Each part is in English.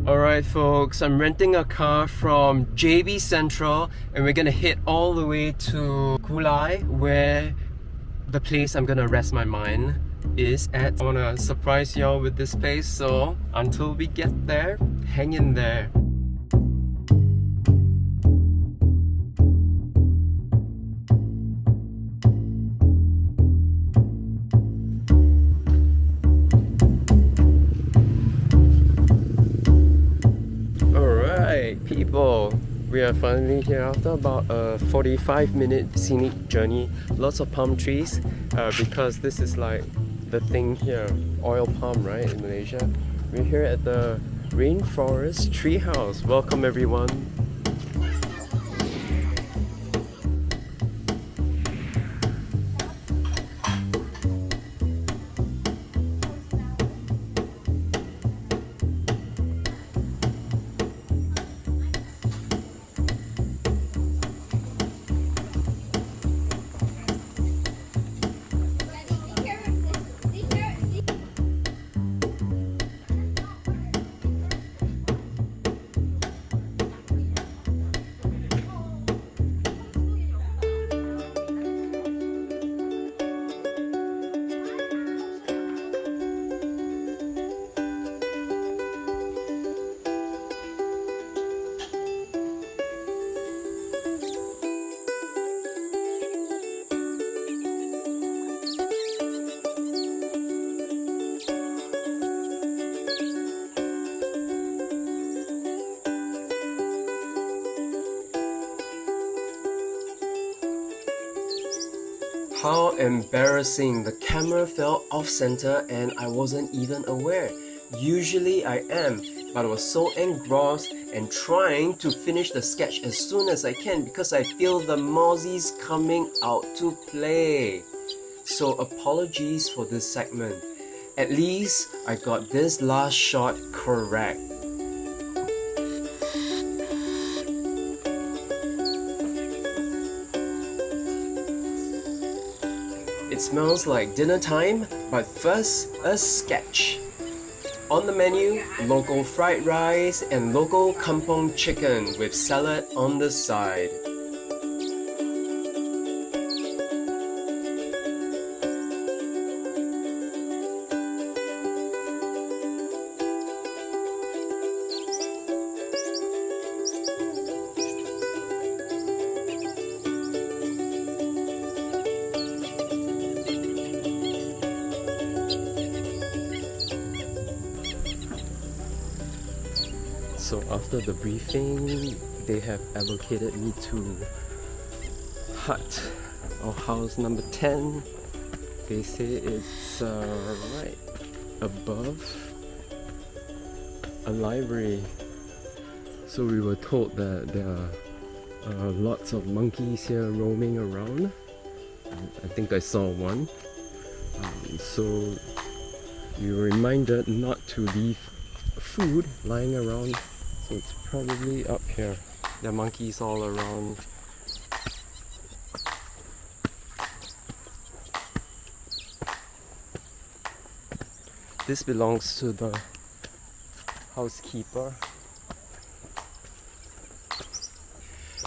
Alright folks, I'm renting a car from JB Central and we're gonna head all the way to Pulai, where the place I'm gonna rest my mind is at. I wanna surprise y'all with this place, so until we get there, hang in there. People, we are finally here after about a 45-minute scenic journey. Lots of palm trees because this is like the thing here, oil palm, right, in Malaysia. We're here at the RainForest Tree house. Welcome everyone. How embarrassing, the camera fell off center and I wasn't even aware. Usually I am, but I was so engrossed and trying to finish the sketch as soon as I can because I feel the mozzies coming out to play. So apologies for this segment. At least I got this last shot correct. It smells like dinner time, but first, a sketch. On the menu, local fried rice and local kampong chicken with salad on the side. So after the briefing, they have allocated me to hut or house number 10. They say it's right above a library. So we were told that there are lots of monkeys here roaming around. I think I saw one. So we were reminded not to leave food lying around. So it's probably up here. There are monkeys all around. This belongs to the housekeeper.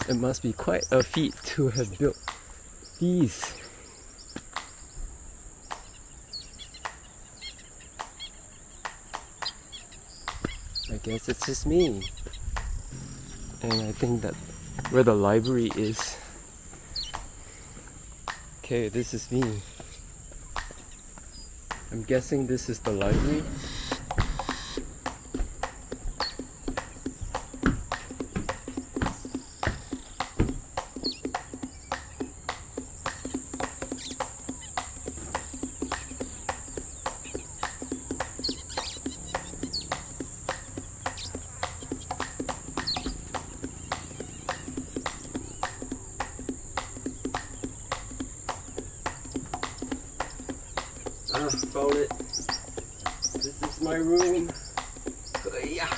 It must be quite a feat to have built these. I guess it's just me. And I think that where the library is. Okay, this is me. I'm guessing this is the library. Found it. This is my room. Yeah.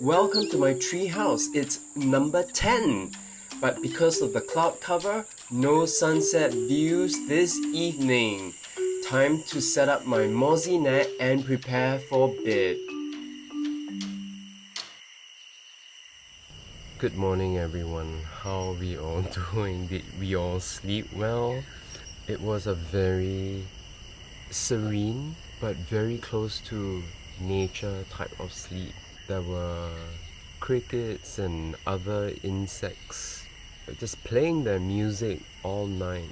Welcome to my treehouse. It's number 10. But because of the cloud cover, no sunset views this evening. Time to set up my mozzie net and prepare for bed. Good morning everyone. How are we all doing? Did we all sleep well? It was a very serene but very close to nature type of sleep. There were crickets and other insects just playing their music all night.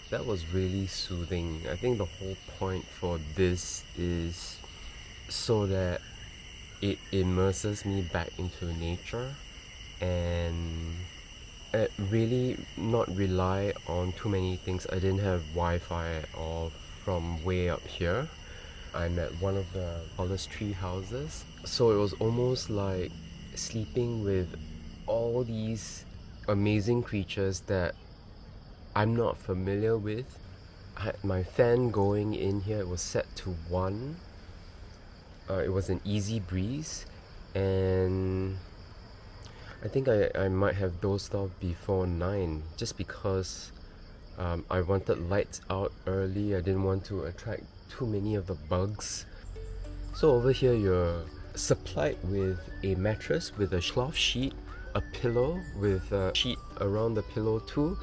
That was really soothing. I think the whole point for this is so that it immerses me back into nature and really not rely on too many things. I didn't have Wi-Fi at all from way up here. I'm at one of the tallest tree houses, so it was almost like sleeping with all these amazing creatures that I'm not familiar with. I had my fan going in here. It was set to 1. It was an easy breeze, and I think I might have dozed off before 9 just because I wanted lights out early. I didn't want to attract too many of the bugs. So over here you're supplied with a mattress with a cloth sheet, a pillow with a sheet around the pillow too,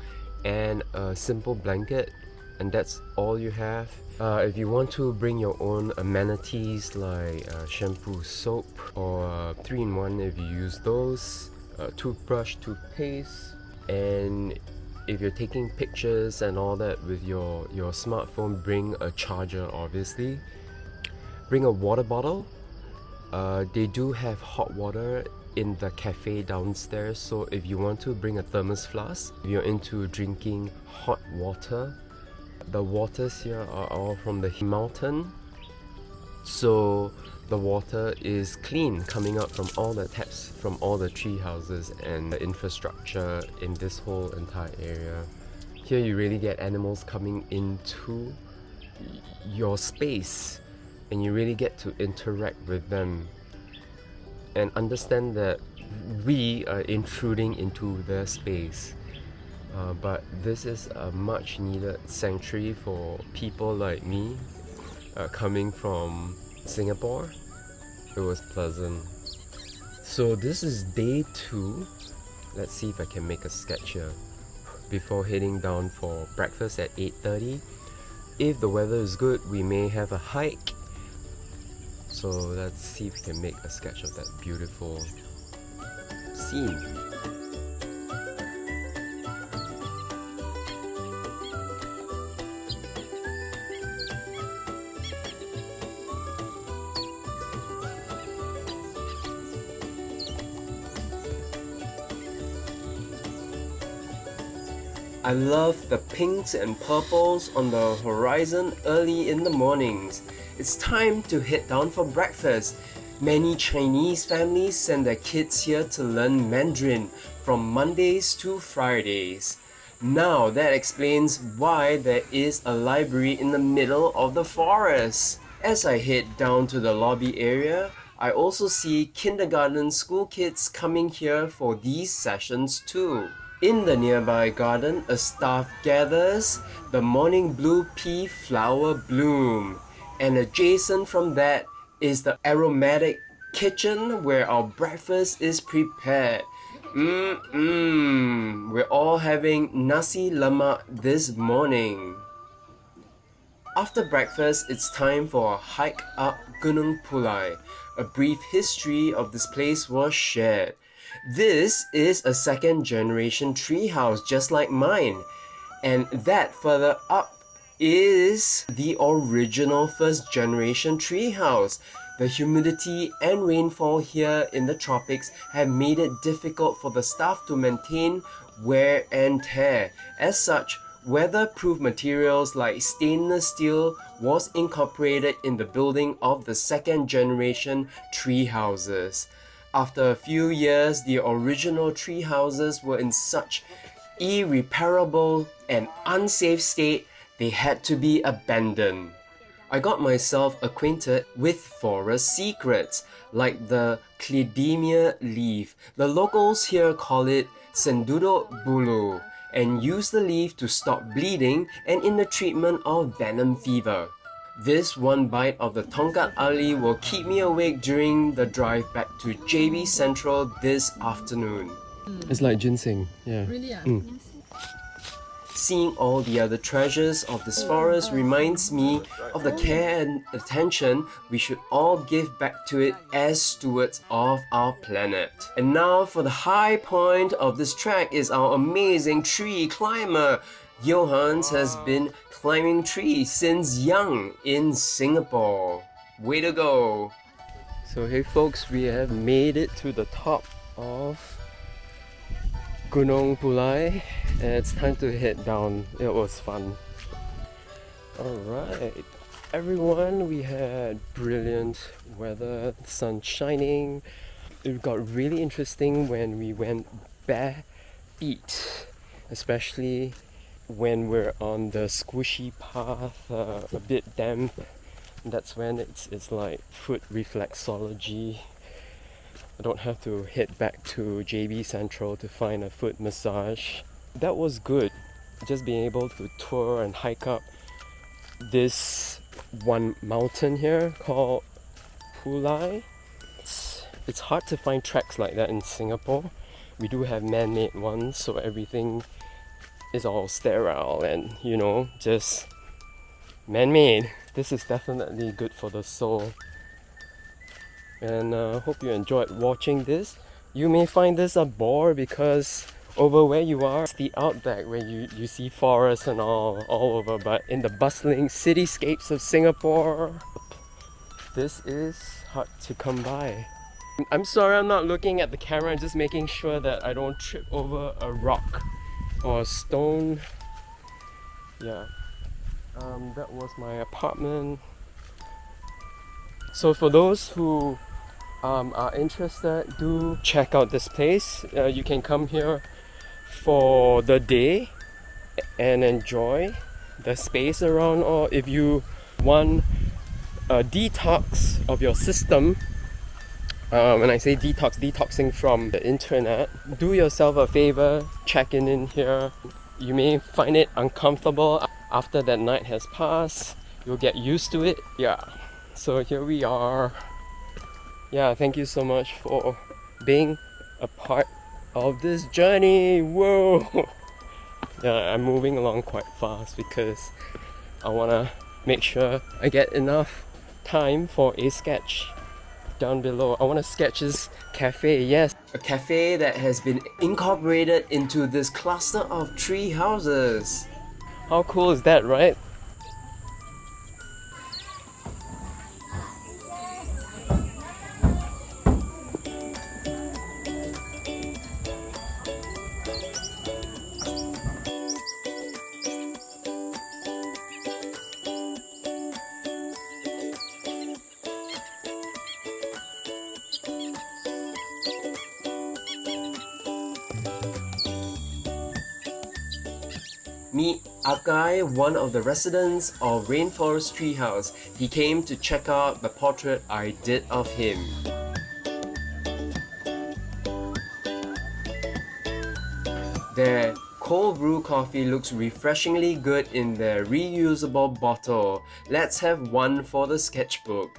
and a simple blanket, and that's all you have. If you want to bring your own amenities like shampoo, soap, or 3-in-1 if you use those, toothbrush, toothpaste, and if you're taking pictures and all that with your smartphone, bring a charger obviously. Bring a water bottle. They do have hot water in the cafe downstairs, so if you want to, bring a thermos flask. If you're into drinking hot water, the waters here are all from the mountain, so the water is clean, coming out from all the taps from all the tree houses and the infrastructure in this whole entire area. Here you really get animals coming into your space, and you really get to interact with them and understand that we are intruding into their space. But this is a much needed sanctuary for people like me coming from Singapore. It was pleasant. So this is day 2. Let's see if I can make a sketch here before heading down for breakfast at 8:30. If the weather is good, we may have a hike. So let's see if we can make a sketch of that beautiful scene. I love the pinks and purples on the horizon early in the mornings. It's time to head down for breakfast. Many Chinese families send their kids here to learn Mandarin from Mondays to Fridays. Now that explains why there is a library in the middle of the forest. As I head down to the lobby area, I also see kindergarten school kids coming here for these sessions too. In the nearby garden, a staff gathers the morning blue pea flower bloom. And adjacent from that is the aromatic kitchen where our breakfast is prepared. We're all having nasi lemak this morning. After breakfast, it's time for a hike up Gunung Pulai. A brief history of this place was shared. This is a second-generation treehouse just like mine, and that further up is the original first-generation treehouse. The humidity and rainfall here in the tropics have made it difficult for the staff to maintain wear and tear. As such, weatherproof materials like stainless steel was incorporated in the building of the second-generation treehouses. After a few years, the original tree houses were in such irreparable and unsafe state, they had to be abandoned. I got myself acquainted with forest secrets, like the Clidemia leaf. The locals here call it Sendudo bulu, and use the leaf to stop bleeding and in the treatment of venom fever. This one bite of the Tongkat Ali will keep me awake during the drive back to JB Central this afternoon. It's like ginseng, yeah. Really? Yeah. Seeing all the other treasures of this forest reminds me of the care and attention we should all give back to it as stewards of our planet. And now for the high point of this trek is our amazing tree climber. Johans has been climbing trees since young in Singapore. Way to go! So hey folks, we have made it to the top of Gunung Pulai, and it's time to head down. It was fun. Alright, everyone, we had brilliant weather, the sun shining. It got really interesting when we went bare feet, especially when we're on the squishy path, a bit damp. That's when it's like foot reflexology. I don't have to head back to JB Central to find a foot massage. That was good, just being able to tour and hike up this one mountain here called Pulai. It's hard to find tracks like that in Singapore. We do have man-made ones, so everything is all sterile and, you know, just man-made. This is definitely good for the soul. And hope you enjoyed watching this. You may find this a bore because over where you are, it's the outback where you see forests and all over, but in the bustling cityscapes of Singapore, this is hard to come by. I'm sorry I'm not looking at the camera, I'm just making sure that I don't trip over a rock or a stone. Yeah, that was my apartment. So for those who are interested, do check out this place. You can come here for the day and enjoy the space around, or if you want a detox of your system, when I say detox, detoxing from the internet, do yourself a favor, check in here. You may find it uncomfortable after that night has passed. You'll get used to it. Yeah, so here we are. Yeah, thank you so much for being a part of this journey. Whoa! Yeah, I'm moving along quite fast because I want to make sure I get enough time for a sketch down below. I want to sketch this cafe, yes. A cafe that has been incorporated into this cluster of tree houses. How cool is that, right? Meet Akai, one of the residents of RainForest Tree House. He came to check out the portrait I did of him. Their cold brew coffee looks refreshingly good in their reusable bottle. Let's have one for the sketchbook.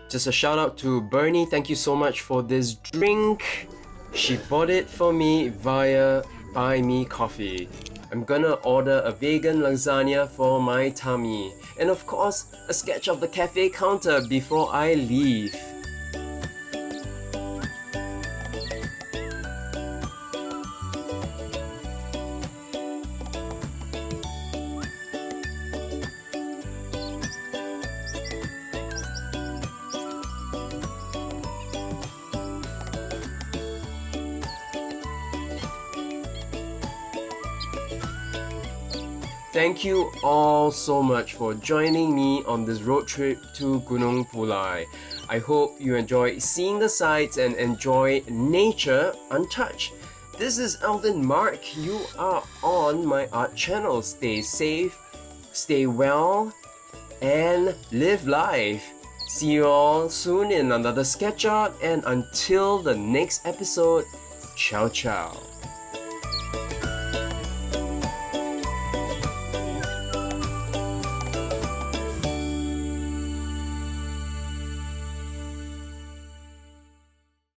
Just a shout out to Bernie, thank you so much for this drink. She bought it for me via Buy Me Coffee. I'm gonna order a vegan lasagna for my tummy. And of course, a sketch of the cafe counter before I leave. Thank you all so much for joining me on this road trip to Gunung Pulai. I hope you enjoy seeing the sights and enjoy nature untouched. This is Alvin Mark. You are on my art channel. Stay safe, stay well, and live life. See you all soon in another sketch art, and until the next episode, ciao ciao.